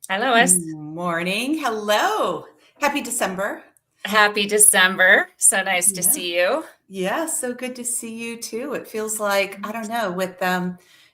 Hi, Lois. Morning. Hello. Happy December. Happy December. So nice to Yeah. see you. Yeah, so good to see you too. It feels like, I don't know,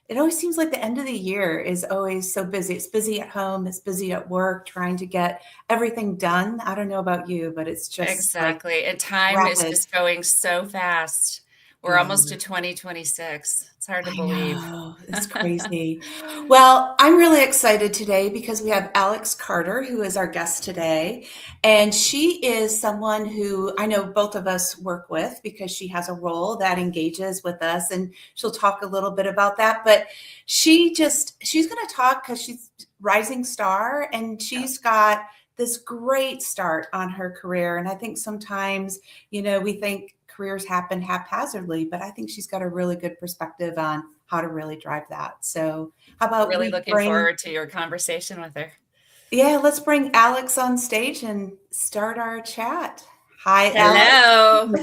it always seems like the end of the year is always so busy. It's busy at home, it's busy at work, trying to get everything done. I don't know about you, but it's just like Exactly. And time is rapid. just going so fast. We're almost Yeah. to 2026. It's hard to I believe. know, it's crazy. Well, I'm really excited today because we have Alex Carter, who is our guest today. And she is someone who I know both of us work with because she has a role that engages with us. And she'll talk a little bit about that. But she's going to talk because she's rising star and Yeah, she's got this great start on her career. And I think sometimes, we think careers happen haphazardly, but I think she's got a really good perspective on how to really drive that. So, how about really we looking bring, forward to your conversation with her. yeah, let's bring Alex on stage and start our chat. Hi, Alex. Hello.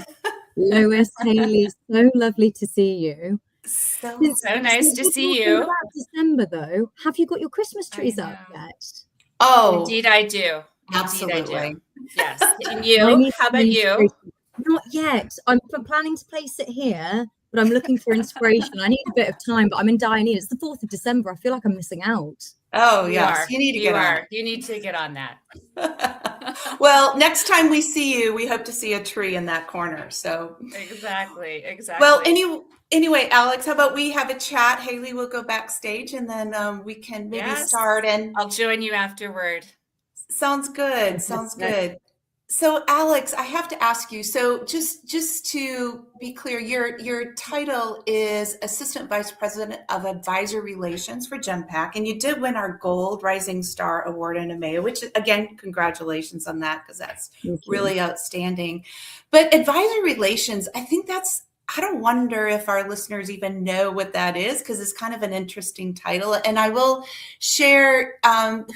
Lois, Haley, so lovely to see you. So, Since, So nice since to we're see talking you. about December, though, have you got your Christmas I trees up know. yet? oh, Indeed, I do. Indeed, I do. absolutely. Yes. And I you? need How some about you? inspiration. Not yet. Planning to place it here, but I'm looking for inspiration. I need a bit of time, but I'm in dire need. It's the 4th of December. I feel like I'm missing out. Oh, You yes, are. you need to You get on are. You need to get on that. it. Well, next time we see you, we hope to see a tree in that corner. So, Exactly. well, Exactly. anyway, Alex, how about we have a chat? Haley will go backstage and then we can maybe Yes. start. And I'll join you afterward. sounds good. Sounds Fantastic. good. So, Alex, I have to ask you. So, just to be clear, your title is Assistant Vice President of Advisor Relations for Genpact, and you did win our Gold Rising Star Award in EMEA, which again, congratulations on that because that's Thank you. really outstanding. But advisor relations, I think that's. I don't wonder if our listeners even know what that is because it's kind of an interesting title. And I will share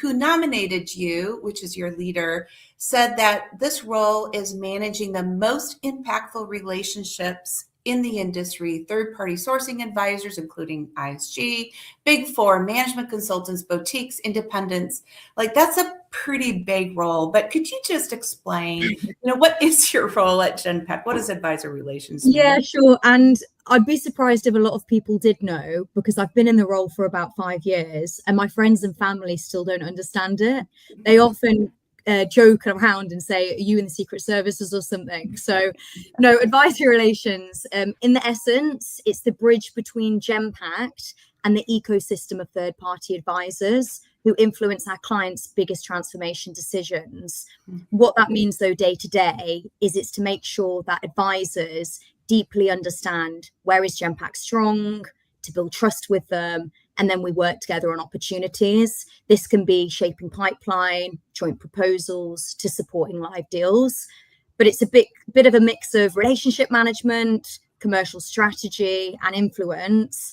who nominated you, which is your leader, said that this role is managing the most impactful relationships in the industry, third-party sourcing advisors, including ISG, big four management consultants, boutiques, independents. Like that's a pretty big role. But could you just explain, what is your role at Genpact? What does advisor relations Yeah, mean? sure. And I'd be surprised if a lot of people did know because I've been in the role for about 5 years and my friends and family still don't understand it. They often joke around and say, "Are you in the Secret Services or something?" So, no, advisory relations, in the essence, it's the bridge between Genpact and the ecosystem of third party advisors who influence our clients' biggest transformation decisions. What that means, though, day to day, is it's to make sure that advisors deeply understand where is Genpact strong, to build trust with them, and then we work together on opportunities. This can be shaping pipeline, joint proposals, to supporting live deals. But it's a bit of a mix of relationship management, commercial strategy, and influence.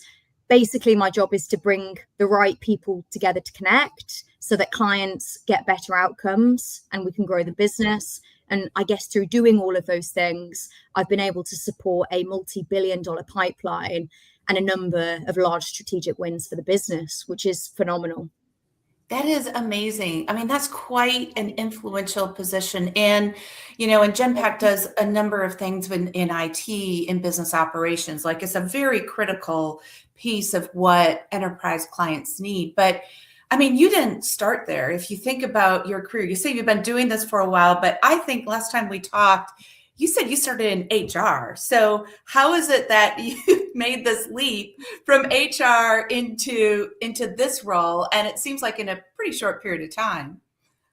Basically, my job is to bring the right people together to connect so that clients get better outcomes and we can grow the business. And I guess through doing all of those things, I've been able to support a multi-billion-dollar pipeline and a number of large strategic wins for the business, which is phenomenal. That is amazing. I mean, that's quite an influential position. And Genpact does a number of things in IT, in business operations. Like it's a very critical piece of what enterprise clients need. But I mean, you didn't start there. If you think about your career, you say you've been doing this for a while, but I think last time we talked, you said you started in HR. So how is it that you made this leap from HR into this role, and it seems like in a pretty short period of time?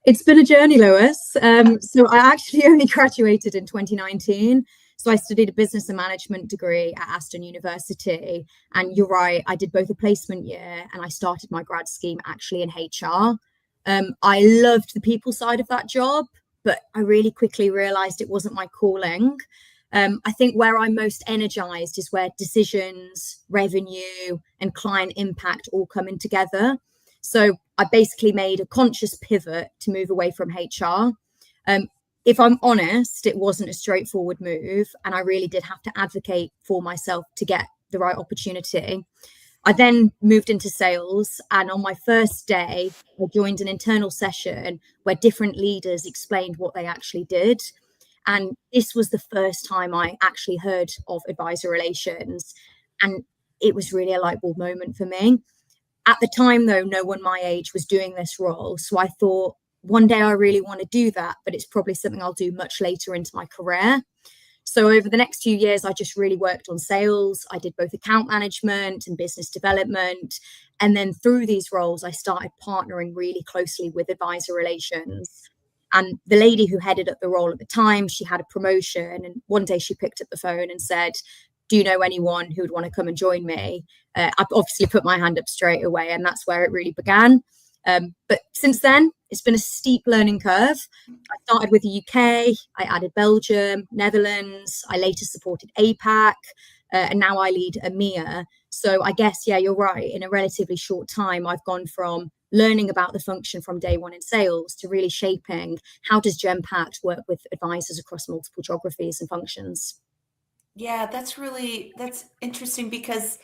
It's been a journey, Lois. So I actually only graduated in 2019. So I studied a business and management degree at Aston University. And you're right, I did both a placement year and I started my grad scheme actually in HR. I loved the people side of that job, but I really quickly realized it wasn't my calling. I think where I'm most energized is where decisions, revenue, and client impact all come in together. So I basically made a conscious pivot to move away from HR. Um, if I'm honest, it wasn't a straightforward move, and I really did have to advocate for myself to get the right opportunity. I then moved into sales, and on my first day, I joined an internal session where different leaders explained what they actually did. And this was the first time I actually heard of advisor relations. And it was really a light bulb moment for me. At the time, though, no one my age was doing this role. So I thought one day I really want to do that, but it's probably something I'll do much later into my career. So over the next few years, I just really worked on sales. I did both account management and business development. And then through these roles, I started partnering really closely with advisor relations. And the lady who headed up the role at the time, she had a promotion. And one day she picked up the phone and said, do you know anyone who would want to come and join me? I obviously put my hand up straight away, and that's where it really began. But since then, it's been a steep learning curve. I started with the UK, I added Belgium, Netherlands, I later supported APAC, and now I lead EMEA. So I guess, yeah, you're right. In a relatively short time, I've gone from learning about the function from day one in sales to really shaping how does Genpact work with advisors across multiple geographies and functions. Yeah, that's interesting because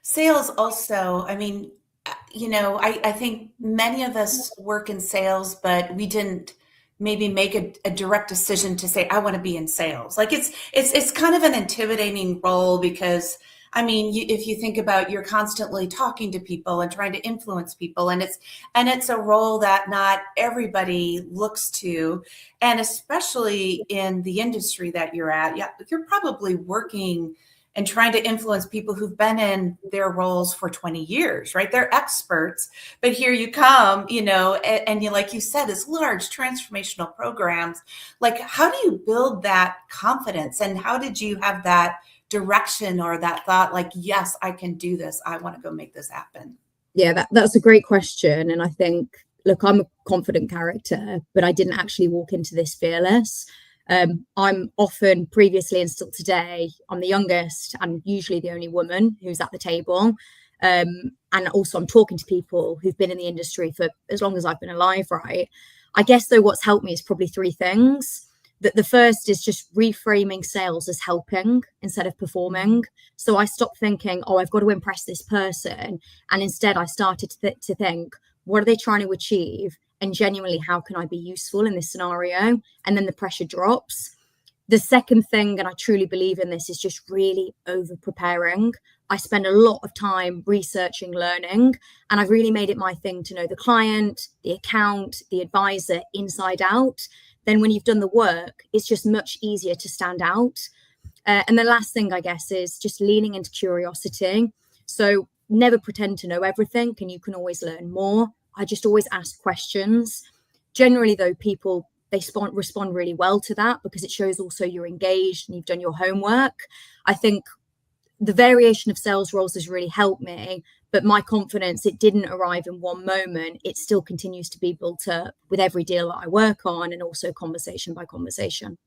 sales also, I mean, I think many of us work in sales, but we didn't maybe make a direct decision to say, I want to be in sales. Like it's kind of an intimidating role because I mean, if you think about, you're constantly talking to people and trying to influence people, and it's a role that not everybody looks to, and especially in the industry that you're at, yeah, you're probably working and trying to influence people who've been in their roles for 20 years, right? They're experts, but here you come, and you, like you said, this large transformational programs. Like, how do you build that confidence, and how did you have that direction or that thought, like, yes, I can do this, I want to go make this happen? Yeah, that's a great question. And I think, look, I'm a confident character, but I didn't actually walk into this fearless. I'm often, previously and still today, I'm the youngest and usually the only woman who's at the table. And also I'm talking to people who've been in the industry for as long as I've been alive, right? I guess, though, what's helped me is probably three things. That the first is just reframing sales as helping instead of performing. So I stopped thinking, oh, I've got to impress this person. And instead I started to think, what are they trying to achieve? And genuinely, how can I be useful in this scenario? And then the pressure drops. The second thing, and I truly believe in this, is just really over preparing. I spend a lot of time researching, learning, and I've really made it my thing to know the client, the account, the advisor inside out. Then when you've done the work, it's just much easier to stand out. And the last thing, I guess, is just leaning into curiosity. So never pretend to know everything, and you can always learn more. I just always ask questions. Generally, though, people, they respond really well to that because it shows also you're engaged and you've done your homework. I think the variation of sales roles has really helped me, but my confidence, it didn't arrive in one moment. It still continues to be built up with every deal that I work on, and also conversation by conversation.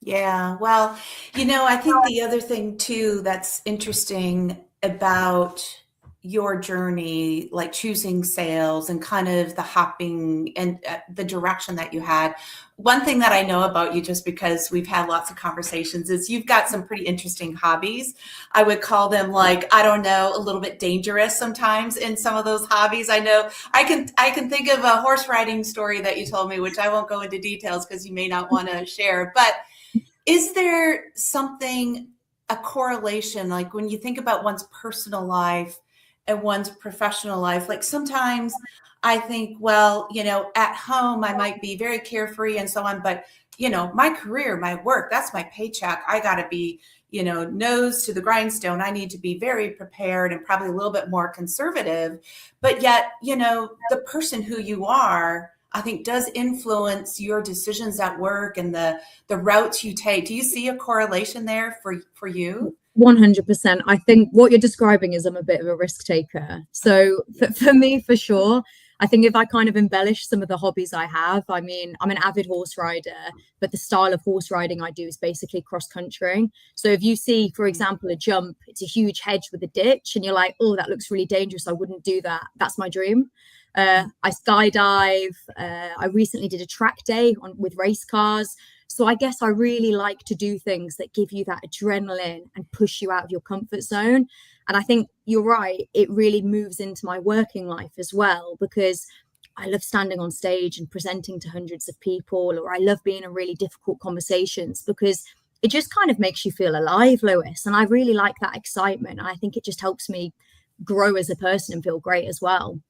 Yeah, well, I think the other thing too that's interesting about your journey, like choosing sales and kind of the hopping and the direction that you had. One thing that I know about you, just because we've had lots of conversations, is you've got some pretty interesting hobbies. I would call them, like, I don't know, a little bit dangerous sometimes in some of those hobbies. I know I can think of a horse riding story that you told me, which I won't go into details because you may not want to share, but is there something, a correlation, like when you think about one's personal life and one's professional life? Like sometimes I think, well, at home I might be very carefree and so on, but my career, my work, that's my paycheck. I got to be, nose to the grindstone. I need to be very prepared and probably a little bit more conservative. But yet, the person who you are, I think, does influence your decisions at work and the routes you take. Do you see a correlation there for you? 100%. I think what you're describing is I'm a bit of a risk taker. So for me, for sure, I think if I kind of embellish some of the hobbies I have, I mean, I'm an avid horse rider, but the style of horse riding I do is basically cross country. So if you see, for example, a jump, it's a huge hedge with a ditch, and you're like, oh, that looks really dangerous, I wouldn't do that. That's my dream. I skydive. I recently did a track day with race cars. So I guess I really like to do things that give you that adrenaline and push you out of your comfort zone. And I think you're right, it really moves into my working life as well, because I love standing on stage and presenting to hundreds of people, or I love being in really difficult conversations because it just kind of makes you feel alive, Lewis. And I really like that excitement. And I think it just helps me grow as a person and feel great as well.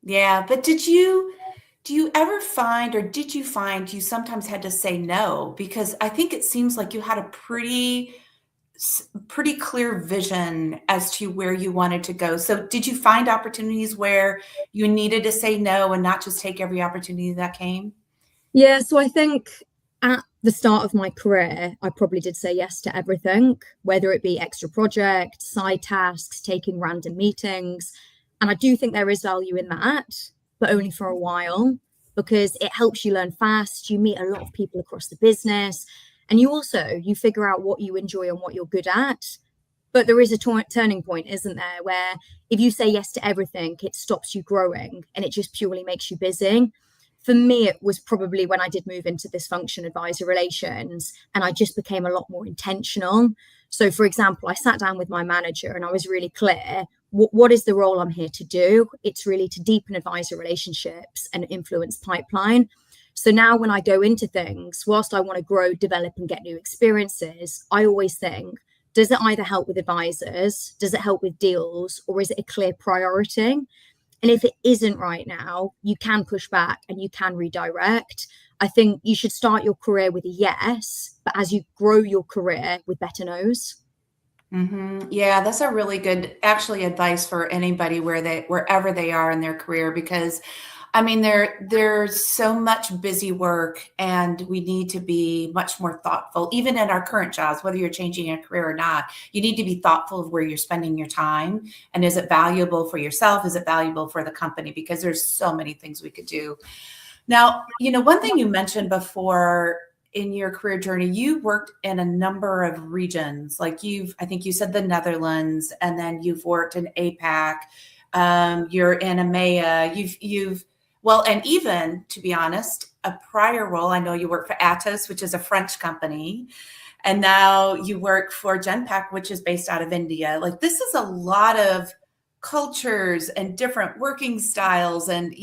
Yeah, but do you ever find, or did you find you sometimes had to say no? Because I think it seems like you had a pretty clear vision as to where you wanted to go. So did you find opportunities where you needed to say no and not just take every opportunity that came? Yeah, so I think at the start of my career, I probably did say yes to everything, whether it be extra projects, side tasks, taking random meetings. And I do think there is value in that, but only for a while, because it helps you learn fast. You meet a lot of people across the business, and you figure out what you enjoy and what you're good at. But there is a turning point, isn't there, where if you say yes to everything, it stops you growing and it just purely makes you busy. For me, it was probably when I did move into this function, advisor relations, and I just became a lot more intentional. So, for example, I sat down with my manager and I was really clear, what is the role I'm here to do? It's really to deepen advisor relationships and influence pipeline. So now when I go into things, whilst I want to grow, develop, and get new experiences, I always think, does it either help with advisors? Does it help with deals? Or is it a clear priority? And if it isn't right now, you can push back and you can redirect. I think you should start your career with a yes, but as you grow your career with better no's. Yeah, that's a really good actually advice for anybody wherever they are in their career, because I mean there's so much busy work and we need to be much more thoughtful, even in our current jobs, whether you're changing your career or not. You need to be thoughtful of where you're spending your time, and is it valuable for yourself? Is it valuable for the company? Because there's so many things we could do. Now, one thing you mentioned before in your career journey, you worked in a number of regions. Like I think you said the Netherlands, and then you've worked in APAC. You're in EMEA. Well, and even to be honest, a prior role, I know you work for Atos, which is a French company, and now you work for Genpact, which is based out of India. Like this is a lot of cultures and different working styles, and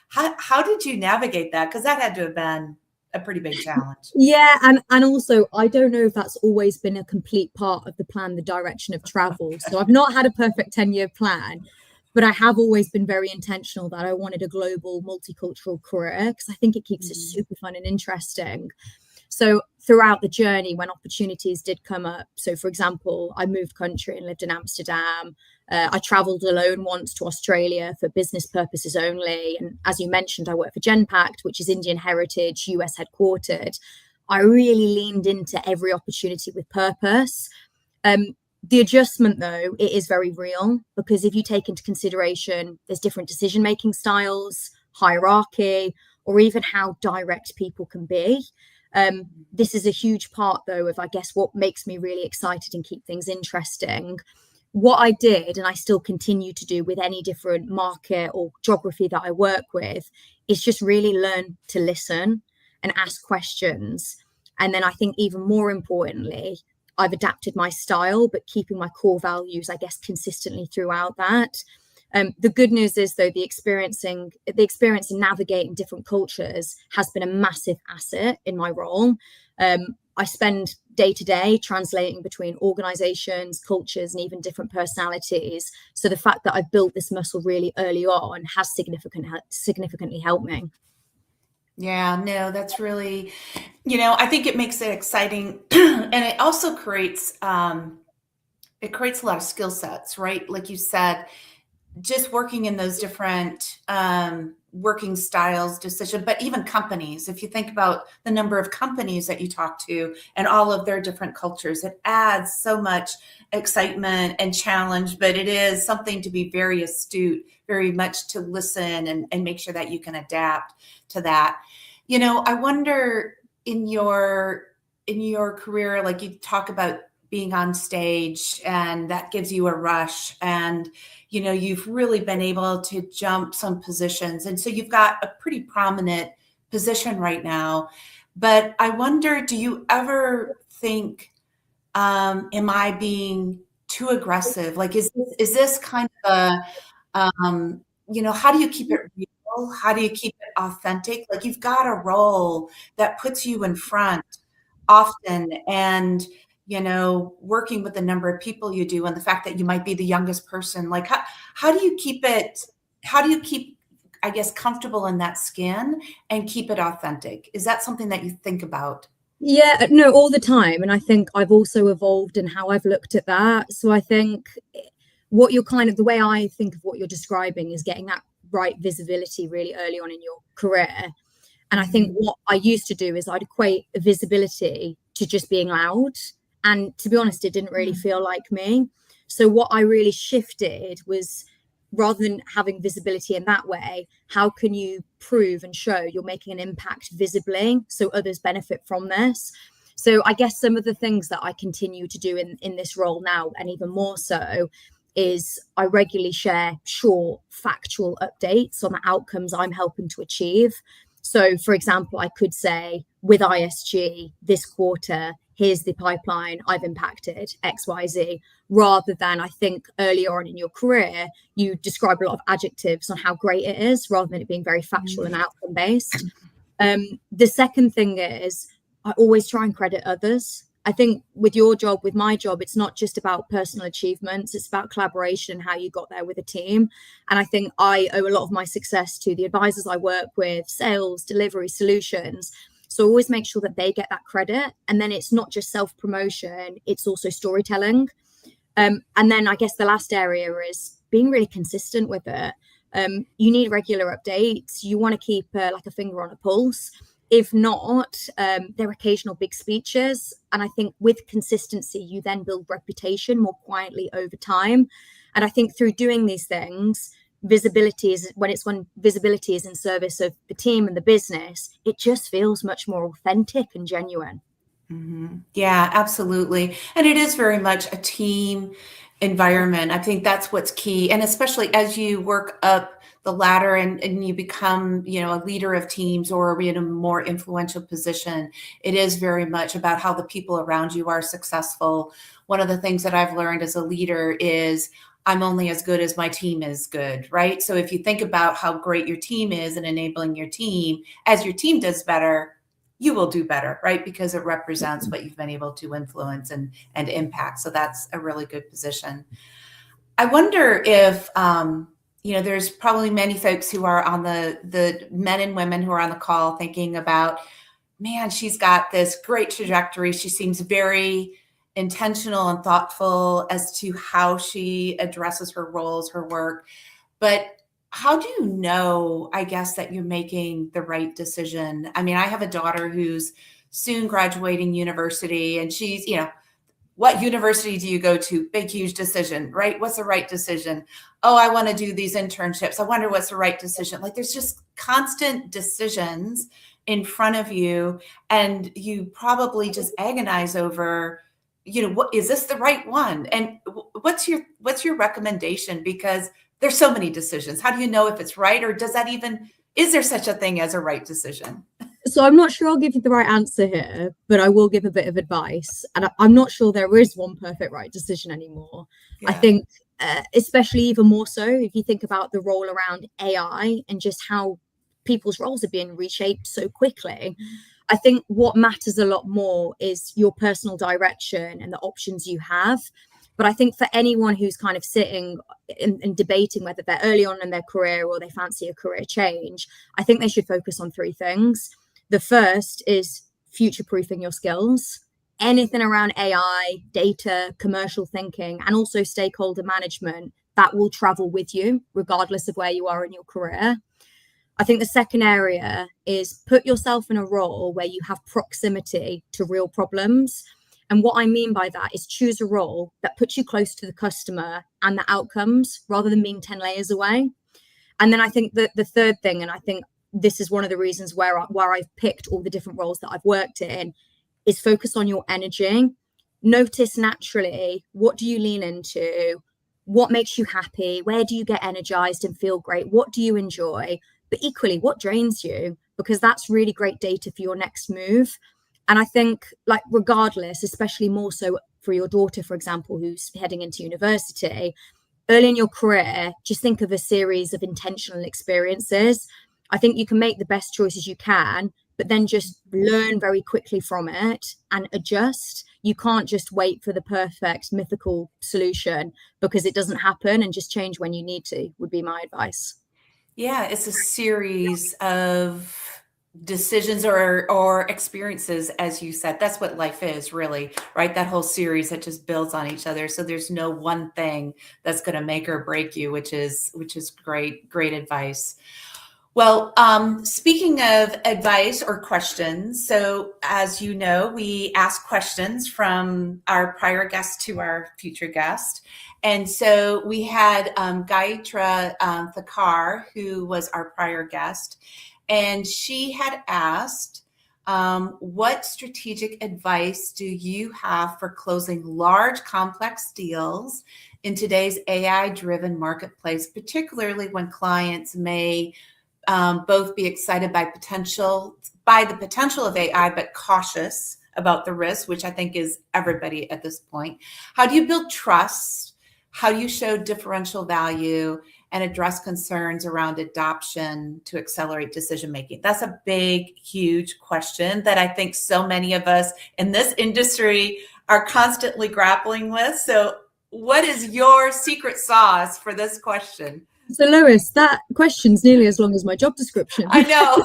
how did you navigate that? Because that had to have been a pretty big challenge. Yeah, and also I don't know if that's always been a complete part of the plan, the direction of travel. So I've not had a perfect 10-year plan, but I have always been very intentional that I wanted a global multicultural career because I think it keeps it super fun and interesting. So throughout the journey, when opportunities did come up, so for example, I moved country and lived in Amsterdam. I traveled alone once to Australia for business purposes only. And as you mentioned, I work for Genpact, which is Indian heritage, US headquartered. I really leaned into every opportunity with purpose. The adjustment, though, it is very real, because if you take into consideration there's different decision-making styles, hierarchy, or even how direct people can be. This is a huge part, though, of, I guess, what makes me really excited and keep things interesting. What I did, and I still continue to do with any different market or geography that I work with, is just really learn to listen and ask questions. And then I think even more importantly, I've adapted my style, but keeping my core values, I guess, consistently throughout that. The good news is, though, the experience in navigating different cultures has been a massive asset in my role. I spend day to day translating between organizations, cultures, and even different personalities. So the fact that I've built this muscle really early on has significantly helped me. Yeah, no, that's really, I think it makes it exciting, and it also creates a lot of skill sets, right? Like you said, just working in those different working styles, decision, but even companies. If you think about the number of companies that you talk to and all of their different cultures, it adds so much excitement and challenge, but it is something to be very astute, very much to listen and make sure that you can adapt to that. I wonder in your career, like you talk about being on stage and that gives you a rush, and you've really been able to jump some positions, and so you've got a pretty prominent position right now. But I wonder, do you ever think, am I being too aggressive? Like, is this kind of how do you keep it real? How do you keep it authentic? Like, you've got a role that puts you in front often, and working with the number of people you do, and the fact that you might be the youngest person. Like, how do you keep it? How do you keep, I guess, comfortable in that skin and keep it authentic? Is that something that you think about? Yeah, no, all the time. And I think I've also evolved in how I've looked at that. So I think what you're kind of, the way I think of what you're describing is getting that right visibility really early on in your career. And I think what I used to do is I'd equate visibility to just being loud. And to be honest, it didn't really feel like me. So what I really shifted was, rather than having visibility in that way, how can you prove and show you're making an impact visibly so others benefit from this? So I guess some of the things that I continue to do in this role now, and even more so, is I regularly share short factual updates on the outcomes I'm helping to achieve. So, for example, I could say, with ISG this quarter, here's the pipeline I've impacted, XYZ, rather than, I think earlier on in your career, you describe a lot of adjectives on how great it is, rather than it being very factual and outcome based. The second thing is, I always try and credit others. I think with your job, with my job, it's not just about personal achievements, it's about collaboration and how you got there with a team. And I think I owe a lot of my success to the advisors I work with, sales, delivery, solutions. So always make sure that they get that credit. And then it's not just self-promotion, it's also storytelling. And then I guess the last area is being really consistent with it. You need regular updates. You want to keep like a finger on a pulse. If not, there are occasional big speeches. And I think with consistency, you then build reputation more quietly over time. And I think through doing these things, visibility is when visibility is in service of the team and the business, it just feels much more authentic and genuine. Yeah, absolutely. And it is very much a team environment. I think that's what's key. And especially as you work up the ladder and you become, a leader of teams or in a more influential position, it is very much about how the people around you are successful. One of the things that I've learned as a leader is I'm only as good as my team is good, right? So if you think about how great your team is and enabling your team, as your team does better, you will do better, right? Because it represents what you've been able to influence and impact. So that's a really good position. I wonder if, there's probably many folks who are on the men and women who are on the call thinking about, man, she's got this great trajectory. She seems very intentional and thoughtful as to how she addresses her roles, her work. But how do you know, I guess, that you're making the right decision? I mean, I have a daughter who's soon graduating university, and she's, what university do you go to? Big, huge decision, right? What's the right decision? Oh, I want to do these internships. I wonder what's the right decision. Like, there's just constant decisions in front of you, and you probably just agonize over, what is this the right one? And what's your recommendation? Because there's so many decisions. How do you know if it's right, or is there such a thing as a right decision? So I'm not sure I'll give you the right answer here, but I will give a bit of advice. And I'm not sure there is one perfect right decision anymore. Yeah. I think, especially even more so, if you think about the role around AI and just how people's roles are being reshaped so quickly, I think what matters a lot more is your personal direction and the options you have. But I think for anyone who's kind of sitting and debating whether they're early on in their career or they fancy a career change, I think they should focus on three things. The first is future-proofing your skills. Anything around AI, data, commercial thinking, and also stakeholder management, that will travel with you regardless of where you are in your career. I think the second area is put yourself in a role where you have proximity to real problems. And what I mean by that is choose a role that puts you close to the customer and the outcomes rather than being 10 layers away. And then I think that the third thing, and I think this is one of the reasons where I've picked all the different roles that I've worked in, is focus on your energy. Notice naturally, what do you lean into? What makes you happy? Where do you get energized and feel great? What do you enjoy? But equally, what drains you? Because that's really great data for your next move. And I think, like, regardless, especially more so for your daughter, for example, who's heading into university, early in your career, just think of a series of intentional experiences. I think you can make the best choices you can, but then just learn very quickly from it and adjust. You can't just wait for the perfect mythical solution, because it doesn't happen, and just change when you need to would be my advice. Yeah, it's a series of decisions or experiences, as you said. That's what life is, really, right? That whole series that just builds on each other. So there's no one thing that's going to make or break you, which is great advice. Well, speaking of advice or questions, so as you know, we ask questions from our prior guest to our future guest. And so we had Gayatri Thakar, who was our prior guest, and she had asked, what strategic advice do you have for closing large, complex deals in today's AI-driven marketplace, particularly when clients may both be excited by the potential of AI, but cautious about the risk, which I think is everybody at this point. How do you build trust? How do you show differential value and address concerns around adoption to accelerate decision making? That's a big, huge question that I think so many of us in this industry are constantly grappling with. So what is your secret sauce for this question? So Lois, that question's nearly as long as my job description. I know.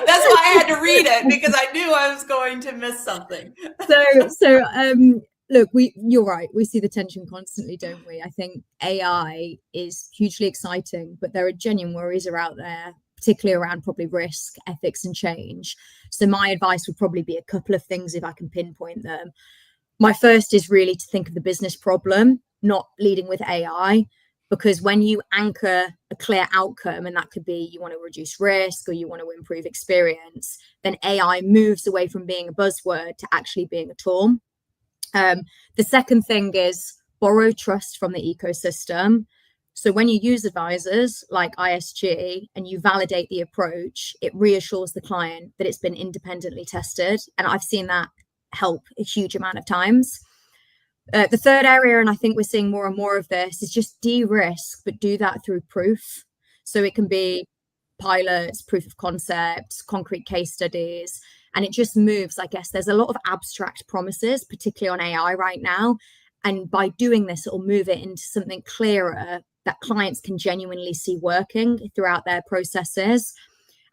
That's why I had to read it, because I knew I was going to miss something. Look, you're right. We see the tension constantly, don't we? I think AI is hugely exciting, but there are genuine worries out there, particularly around probably risk, ethics, and change. So my advice would probably be a couple of things if I can pinpoint them. My first is really to think of the business problem, not leading with AI. Because when you anchor a clear outcome, and that could be you want to reduce risk or you want to improve experience, then AI moves away from being a buzzword to actually being a tool. The second thing is borrow trust from the ecosystem. So when you use advisors like ISG and you validate the approach, it reassures the client that it's been independently tested. And I've seen that help a huge amount of times. The third area, and I think we're seeing more and more of this, is just de-risk, but do that through proof. So it can be pilots, proof of concepts, concrete case studies, and it just moves. I guess there's a lot of abstract promises, particularly on AI right now. And by doing this, it'll move it into something clearer that clients can genuinely see working throughout their processes.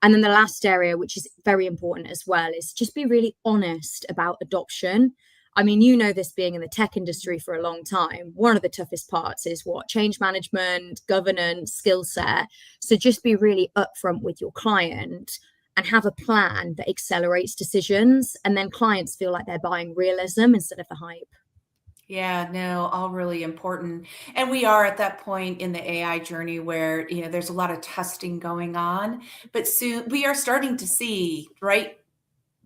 And then the last area, which is very important as well, is just be really honest about adoption. I mean, you know this, being in the tech industry for a long time, one of the toughest parts is change management, governance, skill set. So just be really upfront with your client and have a plan that accelerates decisions. And then clients feel like they're buying realism instead of the hype. Yeah, no, all really important. And we are at that point in the AI journey where, there's a lot of testing going on, but soon we are starting to see, right,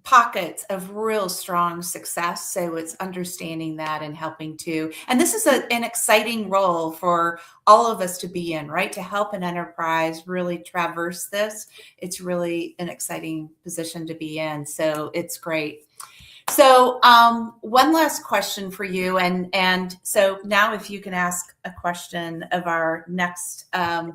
pockets of real strong success. So it's understanding that and helping to, and this is an exciting role for all of us to be in, right? To help an enterprise really traverse this. It's really an exciting position to be in. So it's great. So one last question for you. And so now if you can ask a question of our next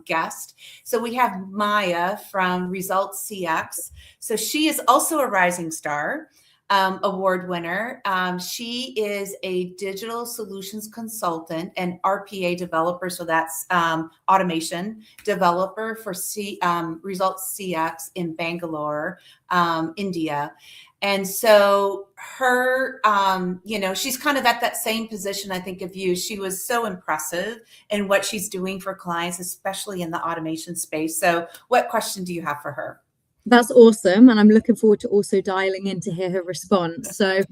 guest. So we have Maya from Results CX. So she is also a Rising Star award winner. She is a digital solutions consultant and RPA developer. So that's automation developer for Results CX in Bangalore, India. And so her, she's kind of at that same position, I think, of you. She was so impressive in what she's doing for clients, especially in the automation space. So what question do you have for her? That's awesome. And I'm looking forward to also dialing in to hear her response. So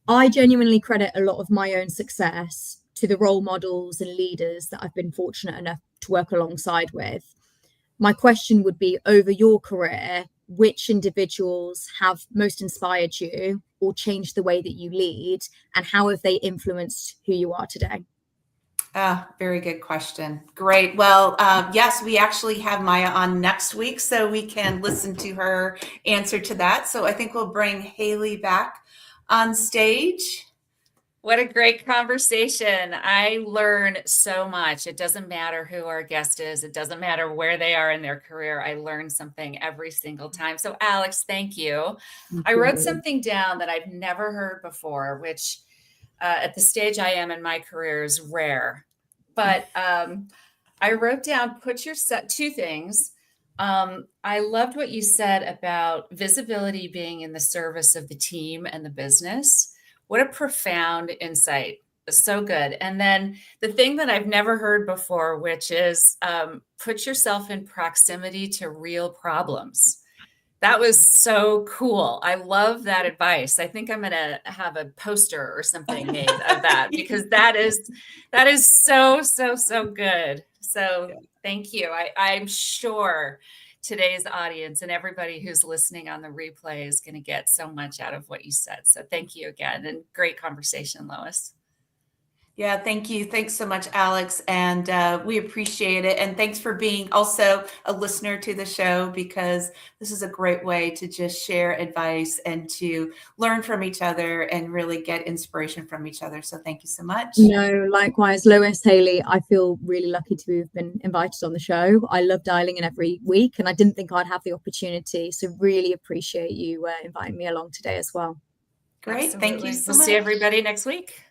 I genuinely credit a lot of my own success to the role models and leaders that I've been fortunate enough to work alongside with. My question would be, over your career, which individuals have most inspired you or changed the way that you lead, and how have they influenced who you are today? Very good question. Great. Well, yes, we actually have Maya on next week, so we can listen to her answer to that. So I think we'll bring Haley back on stage. What a great conversation. I learn so much. It doesn't matter who our guest is. It doesn't matter where they are in their career. I learn something every single time. So Alex, thank you. Thank I you, wrote Hayley. something down that I've never heard before, which at the stage I am in my career is rare. But I wrote down, two things. I loved what you said about visibility being in the service of the team and the business. What a profound insight. So good. And then the thing that I've never heard before, which is put yourself in proximity to real problems. That was so cool. I love that advice. I think I'm going to have a poster or something made of that because that is so, so, so good. So thank you. I'm sure today's audience and everybody who's listening on the replay is going to get so much out of what you said. So thank you again, and great conversation, Lois. Yeah, thank you. Thanks so much, Alex. And we appreciate it. And thanks for being also a listener to the show, because this is a great way to just share advice and to learn from each other and really get inspiration from each other. So thank you so much. No, likewise, Lois, Hayley, I feel really lucky to have been invited on the show. I love dialing in every week, and I didn't think I'd have the opportunity. So really appreciate you inviting me along today as well. Great. Absolutely. Thank you so We'll much. see everybody next week.